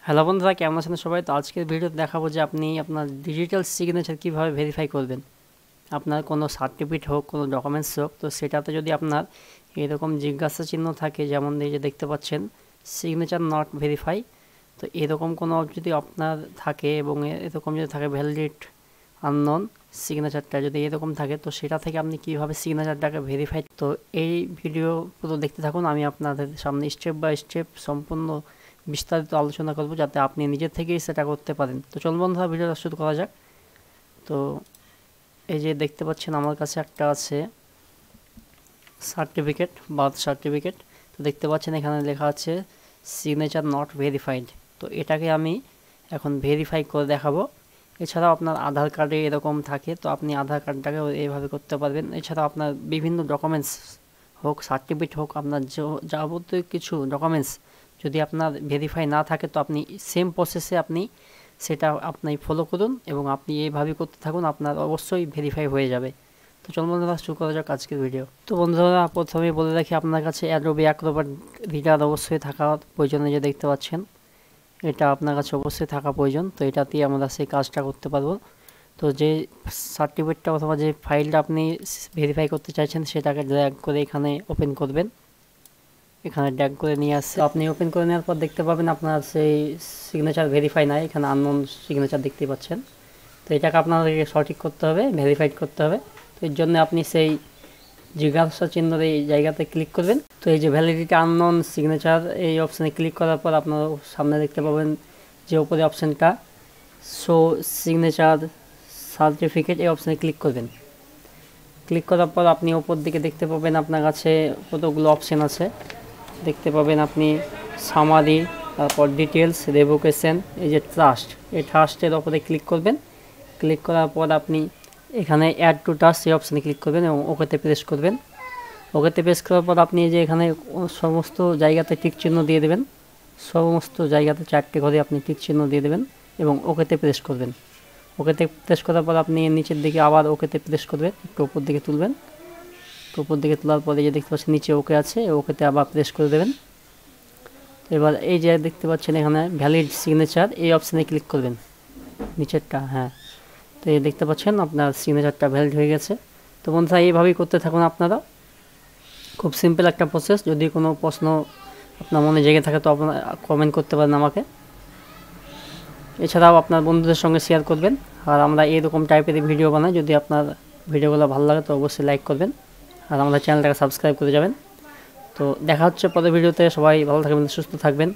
Hello বন্ধুরা, কেমন আছেন সবাই? তো আজকের ভিডিওতে দেখাবো যে আপনি আপনার ডিজিটাল সিগনেচার কীভাবে ভেরিফাই করবেন। আপনার কোনো সার্টিফিকেট হোক, কোনো ডকুমেন্টস হোক, তো সেটাতে যদি আপনার এরকম জিজ্ঞাসা চিহ্ন থাকে, যেমন এই যে দেখতে পাচ্ছেন সিগনেচার নট ভেরিফাই, তো এরকম কোনো যদি আপনার থাকে এবং এরকম যদি থাকে ভ্যালিড আননোন সিগনেচারটা যদি এরকম থাকে, তো সেটা থেকে আপনি কীভাবে সিগনেচারটাকে ভেরিফাই। তো এই ভিডিও পুরো দেখতে থাকুন, আমি আপনাদের সামনে স্টেপ বাই স্টেপ সম্পূর্ণ বিস্তারিত আলোচনা করব, যাতে আপনি নিজের থেকেই সেটা করতে পারেন। তো চলুন বন্ধুরা, ভিডিওটা শুরু করা যাক। তো এই যে দেখতে পাচ্ছেন আমার কাছে একটা আছে সার্টিফিকেট, বার্থ সার্টিফিকেট। তো দেখতে পাচ্ছেন এখানে লেখা আছে সিগনেচার নট ভেরিফাইড। তো এটাকে আমি এখন ভেরিফাই করে দেখাবো। এছাড়াও আপনার আধার কার্ডে এরকম থাকে, তো আপনি আধার কার্ডটাকেও এইভাবে করতে পারবেন। এছাড়াও আপনার বিভিন্ন ডকুমেন্টস হোক, সার্টিফিকেট হোক, আপনার যাবতীয় কিছু ডকুমেন্টস যদি আপনার ভেরিফাই না থাকে, তো আপনি সেম প্রসেসে আপনি সেটা আপনি ফলো করুন এবং আপনি এইভাবে করতে থাকুন, আপনার অবশ্যই ভেরিফাই হয়ে যাবে। তো চলুন বন্ধুরা, শুরু করা যাক আজকের ভিডিও। তো বন্ধুরা, প্রথমে বলে রাখি, আপনার কাছে অ্যাডোবি অ্যাক্রোব্যাট রিডার অবশ্যই থাকা প্রয়োজন। যে দেখতে পাচ্ছেন এটা আপনার কাছে অবশ্যই থাকা প্রয়োজন। তো এটাতেই আমরা সেই কাজটা করতে পারবো। তো যে সার্টিফিকেটটা অথবা যে ফাইলটা আপনি ভেরিফাই করতে চাইছেন, সেটাকে ড্র্যাগ করে এখানে ওপেন করবেন। এখানে ড্র্যাগ করে নিয়ে আসছে, আপনি ওপেন করে নেওয়ার পর দেখতে পাবেন আপনার সেই সিগনেচার ভেরিফাই নাই, এখানে আননোন সিগনেচার দেখতে পাচ্ছেন। তো এটাকে আপনাদেরকে সঠিক করতে হবে, ভেরিফাইড করতে হবে। তো এর জন্য আপনি সেই জিজ্ঞাসা চিহ্নের এই জায়গাতে ক্লিক করবেন। তো এই যে ভ্যালিডিটি আননোন সিগনেচার, এই অপশানে ক্লিক করার পর আপনার সামনে দেখতে পাবেন যে উপরে অপশানটা শো সিগনেচার সার্টিফিকেট, এই অপশানে ক্লিক করবেন। ক্লিক করার পর আপনি ওপর দিকে দেখতে পাবেন আপনার কাছে কতগুলো অপশান আছে। দেখতে পাবেন আপনি সামারি, তারপর ডিটেলস, রেভোকেশন, এই যে ট্রাস্ট, এই ট্রাস্টের ওপরে ক্লিক করবেন। ক্লিক করার পর আপনি এখানে অ্যাড টু ট্রাস্ট এই অপশানে ক্লিক করবেন এবং ওকেতে প্রেস করবেন। ওকেতে প্রেস করার পর আপনি যে এখানে সমস্ত জায়গাতে টিক চিহ্ন দিয়ে দেবেন, সমস্ত জায়গাতে 4টে ঘরে আপনি টিক চিহ্ন দিয়ে দেবেন এবং ওকেতে প্রেস করবেন। ওকেতে প্রেস করার পর আপনি নিচের দিকে আবার ওকেতে প্রেস করবেন, একটু উপর দিকে তুলবেন। তো উপর দিকে তোলার পরে যে দেখতে পাচ্ছেন নিচে ওকে আছে, ওকেতে আবার প্রেস করে দেবেন। এবার এই যে দেখতে পাচ্ছেন এখানে ভ্যালিড সিগনেচার, এই অপশানে ক্লিক করবেন নিচেরটা। হ্যাঁ, তো এই দেখতে পাচ্ছেন আপনার সিগনেচারটা ভ্যালিড হয়ে গেছে। তো বন্ধুরা, এইভাবেই করতে থাকুন আপনারা, খুব সিম্পল একটা প্রসেস। যদি কোনো প্রশ্ন আপনার মনে জেগে থাকে, তো আপনারা কমেন্ট করতে পারেন আমাকে। এছাড়াও আপনার বন্ধুদের সঙ্গে শেয়ার করবেন। আর আমরা এরকম টাইপের ভিডিও বানাই, যদি আপনার ভিডিওগুলো ভালো লাগে তো অবশ্যই লাইক করবেন আর আমাদের চ্যানেলটাকে সাবস্ক্রাইব করে যাবেন। তো দেখা হচ্ছে পরের ভিডিওতে। সবাই ভালো থাকবেন, সুস্থ থাকবেন।